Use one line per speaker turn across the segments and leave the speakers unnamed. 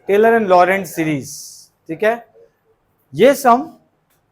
Taylor and लॉरेंट्ज series, ठीक है। ये सम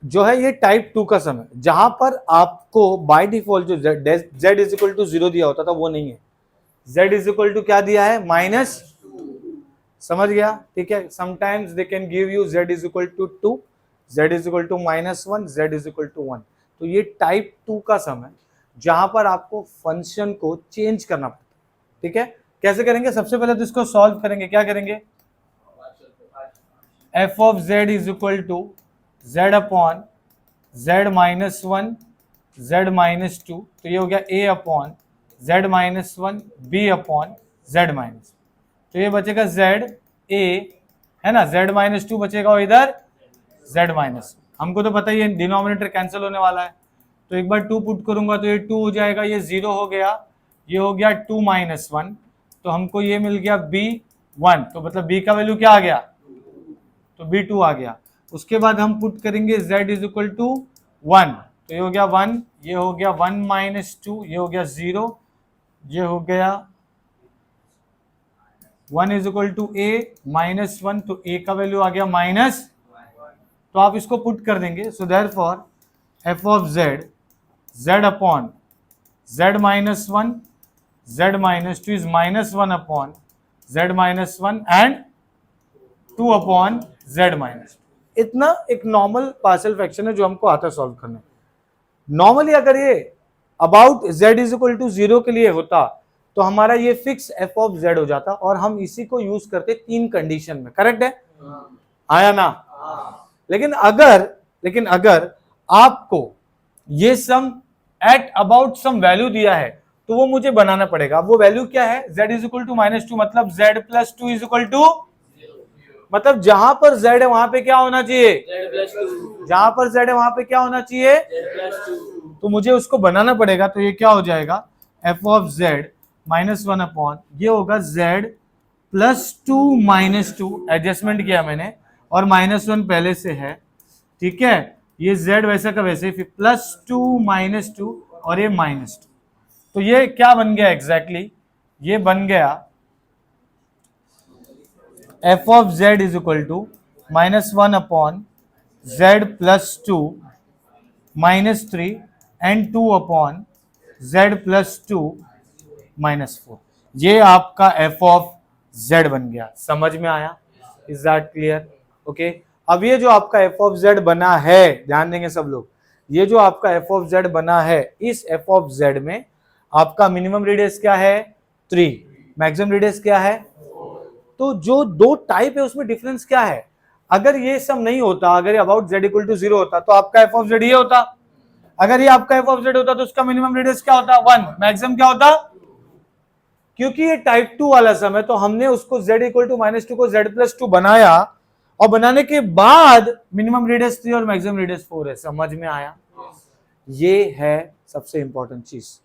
जो है ये टाइप 2 का सम है, जहां पर आपको बाय डिफॉल्ट जो z इज इक्वल टू 0 दिया होता था वो नहीं है, z इज इक्वल टू क्या दिया है, माइनस, समझ गया, ठीक है। Sometimes they can give you z is equal to 2, z is equal to -1, z is equal to 1। तो ये टाइप 2 का सम है जहां पर आपको फंक्शन को चेंज करना पड़ता है, ठीक है। कैसे करेंगे, सबसे पहले तो इसको सॉल्व करेंगे, क्या करेंगे, f of z is equal to z upon z minus 1 z minus 2, तो ये हो गया a upon z minus 1 b upon z minus, तो ये बचेगा z a है ना, z माइनस 2 बचेगा और इधर z माइनस, हमको तो पता ही है डिनोमिनेटर कैंसिल होने वाला है, तो एक बार 2 पुट करूंगा तो ये 2 हो जाएगा, ये 0 हो गया, ये हो गया 2 माइनस 1, तो हमको ये मिल गया b 1, तो मतलब b का वैल्यू क्या आ गया, तो b 2 आ गया। उसके बाद हम पुट करेंगे z इज इक्वल टू 1, तो ये हो गया 1, ये हो गया 1 माइनस 2, ये हो गया 0, ये हो गया 1 is equal to a minus 1, तो a का वैल्यू आ गया माइनस, तो आप इसको पुट कर देंगे, so therefore f of z upon z minus 1 z minus 2 is minus 1 upon z minus 1 and 2 upon z minus. इतना एक नॉर्मल पार्शियल फ्रैक्शन है जो हमको आता है सॉल्व करने। नॉर्मली अगर ये about z is equal to 0 के लिए होता तो हमारा ये फिक्स f ऑफ z हो जाता, और हम इसी को यूज करते 3 कंडीशन में, करेक्ट है, आया ना। लेकिन अगर आपको ये सम एट अबाउट सम वैल्यू दिया है तो वो मुझे बनाना पड़ेगा। वो वैल्यू क्या है, z इज इक्वल टू -2, मतलब z plus 2 is equal to, मतलब जहां पर z है वहां पे क्या होना चाहिए, जहां पर z है वहां पे क्या होना चाहिए, तो मुझे उसको बनाना पड़ेगा। तो ये क्या हो जाएगा, f ऑफ z -1 अपॉन, ये होगा z प्लस 2 -2, एडजस्टमेंट किया मैंने, और -1 पहले से है, ठीक है, ये z वैसा का वैसे, फिर प्लस 2 -2 और ये -2, तो ये क्या बन गया एग्जैक्टली, ये बन गया f of z is equal to -1 upon z plus 2 -3 and 2 upon z plus 2 -4, ये आपका f ऑफ z बन गया। समझ में आया, इज दैट क्लियर, ओके। अब ये जो आपका f ऑफ z बना है, ध्यान देंगे सब लोग, ये जो आपका f ऑफ z बना है, इस f ऑफ z में आपका मिनिमम रेडियस क्या है 3, मैक्सिमम रेडियस क्या है, तो जो दो टाइप है उसमें डिफरेंस क्या है। अगर ये सब नहीं होता, अगर ये अबाउट z इक्वल टू 0 होता तो आपका f ऑफ z ये होता, अगर ये आपका f ऑफ z होता तो उसका मिनिमम रेडियस क्या होता 1, मैक्सिमम क्या होता, क्योंकि ये टाइप 2 वाला सम है तो हमने उसको z इक्वल टू -2 को z प्लस 2 बनाया, और बनाने के बाद मिनिमम रेडियस 3 और मैक्सिमम रेडियस 4 है। समझ में आया, ये है सबसे इंपॉर्टेंट चीज।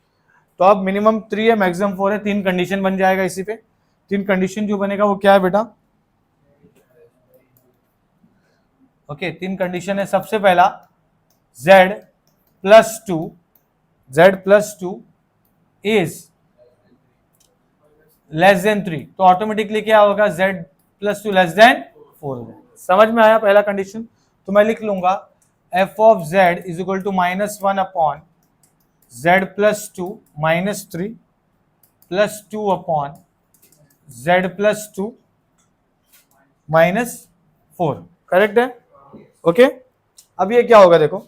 तो अब मिनिमम 3 है, मैक्सिमम 4 है, 3 कंडीशन बन जाएगा इसी पे। 3 कंडीशन जो बनेगा वो क्या है बेटा, ओके 3 कंडीशन है। सबसे पहला z plus 2 is less than 3, तो ऑटोमेटिकली क्या होगा, z प्लस 2 लेस देन 4 होगा। समझ में आया पहला कंडीशन, तो मैं लिख लूंगा f of z is equal to -1 upon z plus 2 -3 plus 2 upon z plus 2 -4, correct है, ओके। अब ये क्या होगा, देखो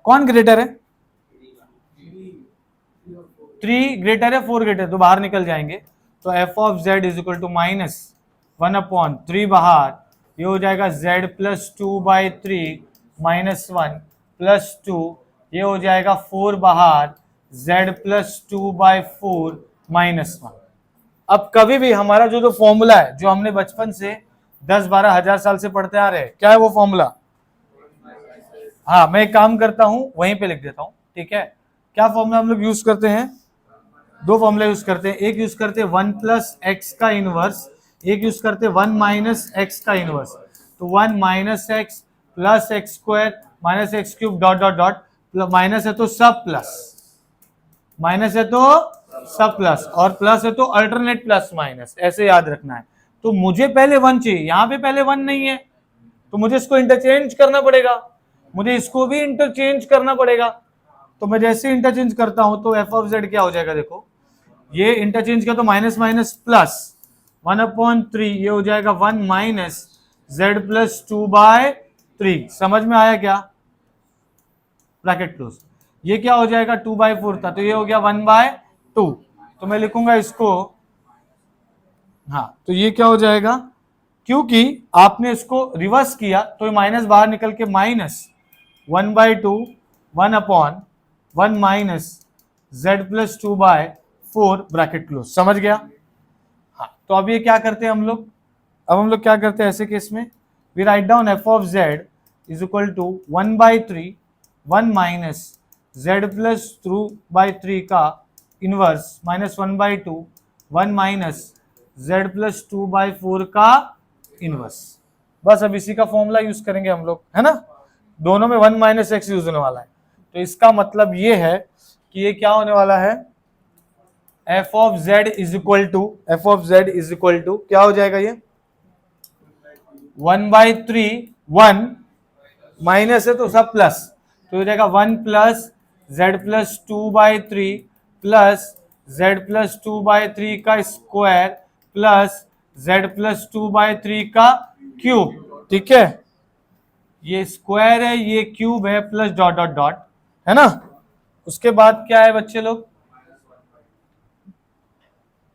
कौन ग्रेटर है, 3 ग्रेटर है 4 ग्रेटर, तो बाहर निकल जाएंगे, तो f of z is equal to -1 upon 3 बाहर, ये हो जाएगा z प्लस 2/3 -1 प्लस 2, ये हो जाएगा 4 बाहर, z प्लस 2/4 -1। अब कभी भी हमारा जो फॉर्मूला है, जो हमने बचपन से 10-12 हजार साल से पढ़ते आ रहे हैं, क्या है वो फॉर्मूला, हाँ मैं एक काम करता हूं वहीं पे लिख देता हूं, ठीक है। क्या फॉर्मूला हम लोग यूज करते हैं, 2 फॉर्मूला यूज करते हैं, एक यूज करते हैं 1 प्लस एक्स का इनवर्स, एक यूज करते हैं 1 माइनस एक्स का इनवर्स। तो 1 minus x plus x square minus x cube dot dot dot, minus है तो सब प्लस, माइनस है तो सब प्लस, और प्लस है तो अल्टरनेट प्लस माइनस, ऐसे याद रखना है। तो मुझे पहले 1 चाहिए, यहां पे पहले 1 नहीं है, तो मुझे इसको इंटरचेंज करना पड़ेगा, मुझे इसको भी इंटरचेंज करना पड़ेगा। तो मैं जैसे इंटरचेंज करता हूं तो एफ ऑफ जेड क्या हो जाएगा, देखो ये इंटरचेंज किया तो माइनस माइनस प्लस 1/3, ये हो जाएगा 1 माइनस जेड प्लस 2/3। समझ में आया क्या? Bracket close. ये क्या हो जाएगा 2/4 था, तो ये हो गया 1/2। तो मैं लिखूंगा इसको, हाँ तो ये क्या हो जाएगा, क्योंकि आपने इसको रिवर्स किया तो ये माइनस बाहर निकल के minus 1/2 1/1 minus Z plus 2/4 bracket close. समझ गया? हाँ तो अब ये क्या करते हैं हम लोग, अब हम लोग क्या करते हैं ऐसे केस में, we write down F of Z is equal to 1/3 1 minus Z plus 2/3 का inverse minus 1/2 1 minus Z plus 2/4 का इनवर्स। बस अब इसी का फॉर्मूला यूज करेंगे हम लोग, है ना, दोनों में 1 माइनस एक्स यूज होने वाला है। तो इसका मतलब ये है कि ये क्या होने वाला है, F of Z is equal to क्या हो जाएगा, ये 1/3 1 माइनस है तो सब प्लस, तो हो जाएगा 1 plus Z plus 2/3 plus Z plus 2/3 का स्क्वायर प्लस जेड प्लस 2/3 का क्यूब। ठीक है, ये स्क्वायर है ये क्यूब है प्लस डॉट डॉट डॉट, है ना। उसके बाद क्या है बच्चे लोग,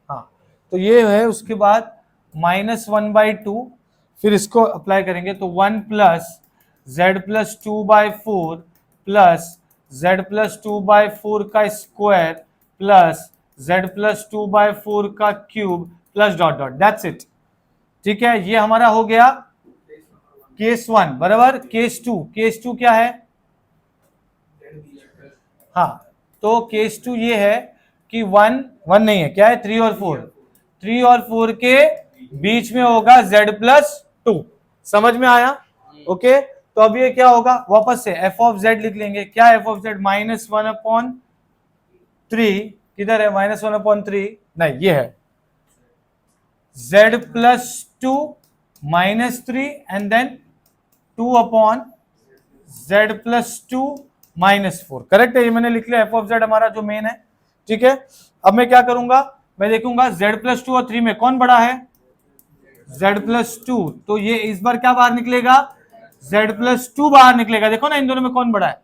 हाँ तो ये है, उसके बाद -1/2, फिर इसको अप्लाई करेंगे तो 1 plus Z plus 2/4 plus Z plus 2/4 का स्क्वायर प्लस जेड प्लस 2/4 का cube plus dot dot, that's it. ठीक है, ये हमारा हो गया केस 1 बराबर। केस 2 क्या है, हाँ तो केस 2 ये है कि 1 नहीं है, क्या है 3 और 4 के बीच में होगा z प्लस 2। समझ में आया? ओके, तो अब ये क्या होगा, वापस से एफ ऑफ जेड लिख लेंगे। क्या एफ ऑफ जेड, -1/3, किधर है -1/3, नहीं ये है z plus 2 -3 and then 2/z plus 2 -4। Correct है, ये मैंने लिख लिया एफ ऑफ जेड हमारा जो मेन है। ठीक है, अब मैं क्या करूंगा, मैं देखूंगा z प्लस 2 और 3 में कौन बड़ा है, z प्लस 2, तो ये इस बार क्या बाहर निकलेगा, z प्लस 2 बाहर निकलेगा। देखो ना इन दोनों में कौन बड़ा है,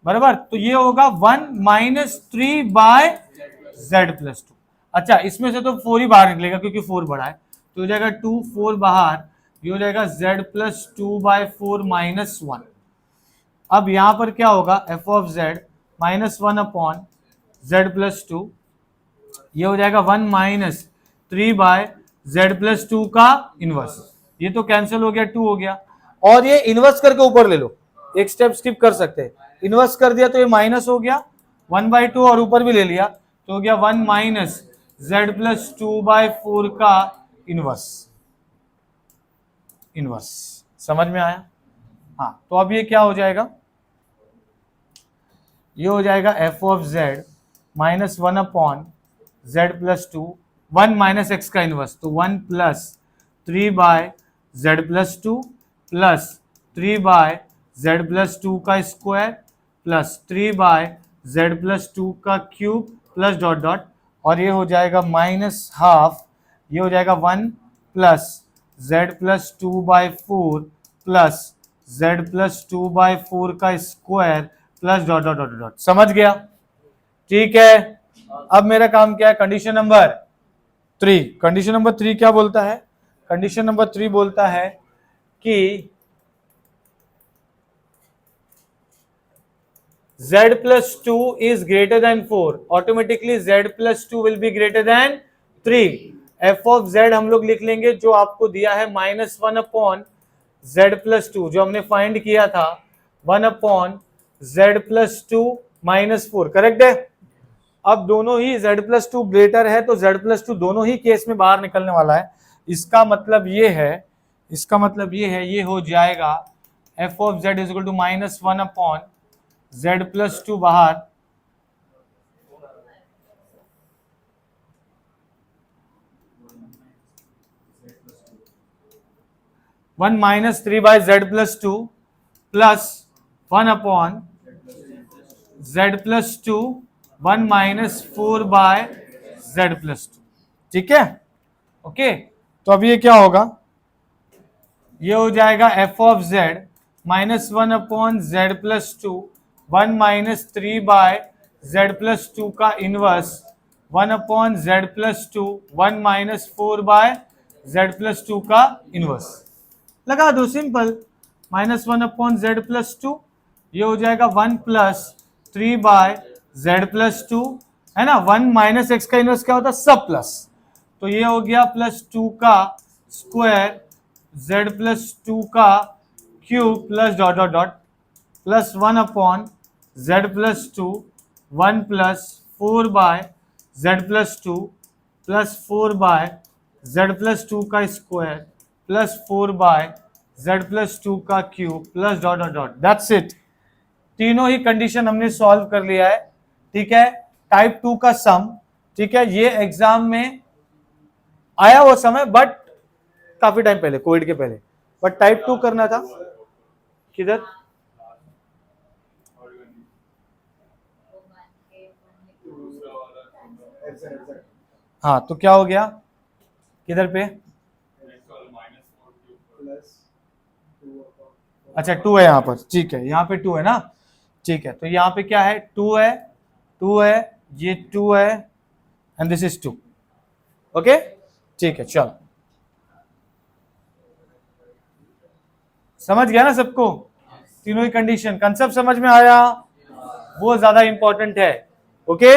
बराबर, तो ये होगा 1 -3/z प्लस 2। अच्छा इसमें से तो 4 ही बाहर निकलेगा क्योंकि 4 बड़ा है, तो हो जाएगा 2 4 बाहर, ये हो जाएगा z प्लस 2/4 -1। अब यहां पर क्या होगा, F of Z -1/z plus 2, ये हो जाएगा 1 -3/z प्लस 2 का इनवर्स। ये तो कैंसिल हो गया, 2 हो गया, और ये इनवर्स करके ऊपर ले लो, एक स्टेप स्किप कर सकते हैं, इनवर्स कर दिया तो ये माइनस हो गया 1/2 और ऊपर भी ले लिया तो हो गया 1 -z प्लस 2/4 का इनवर्स। समझ में आया? हाँ तो अब ये क्या हो जाएगा, ये हो जाएगा F of Z -1/z plus 2, 1 minus x का इनवर्स, तो 1 plus 3/z plus 2 plus 3/z plus 2 का स्क्वायर प्लस 3/z प्लस 2 का क्यूब प्लस डॉट डॉट, और ये हो जाएगा -12, ये हो जाएगा 1 plus z plus 2/4 plus z plus 2/4 का square plus dot dot dot dot. समझ गया? ठीक है, अब मेरा काम क्या है, कंडीशन नंबर 3। कंडीशन नंबर 3 क्या बोलता है, कंडीशन नंबर 3 बोलता है कि z plus 2 is greater than 4, automatically z plus 2 will be greater than 3। f of z हम लोग लिख लेंगे जो आपको दिया है -1/z प्लस 2, जो हमने फाइंड किया था 1/z प्लस 2 -4। करेक्ट है, अब दोनों ही z प्लस 2 ग्रेटर है तो z प्लस 2 दोनों ही केस में बाहर निकलने वाला है। इसका मतलब ये है, ये हो जाएगा f of z is equal to -1/z plus 2 बाहर 1 minus 3 by Z plus 2 plus 1 upon Z plus 2 1 minus 4 by Z plus 2। ठीक है, ओके। तो अब ये क्या होगा, ये हो जाएगा F of Z minus 1 upon Z plus 2 1 minus 3 by Z plus 2 का inverse 1 upon Z plus 2 1 minus 4 by Z plus 2 का इनवर्स। लगा दो, simple. Minus 1 upon Z plus 2, ये हो जाएगा 1 प्लस 3 बाय जेड प्लस 2, है ना। 1 माइनस एक्स का इनवर्स क्या होता है, सब प्लस। तो ये हो गया प्लस 2 का स्क्वायर z प्लस 2 का cube plus dot dot dot plus 1 upon z plus 2 1 plus 4 by z plus 2 plus 4 by z plus 2 का square plus 4 by z plus 2 का cube plus dot dot dot. That's it. तीनों ही condition हमने solve कर लिया है। ठीक है, टाइप 2 का सम। ठीक है, ये एग्जाम में आया वो समय, बट काफी टाइम पहले, कोविड के पहले, बट टाइप 2 करना था। किधर, हाँ, तो क्या हो गया, किधर पे, अच्छा 2 है यहाँ पर। ठीक है, यहाँ पे 2 है ना। ठीक है, तो यहाँ पे क्या है, 2 है, 2 है, ये 2 है एंड दिस इज 2। ओके, ठीक है, चलो समझ गया ना सबको, तीनों ही कंडीशन, कंसेप्ट समझ में आया, वो ज्यादा इंपॉर्टेंट है। ओके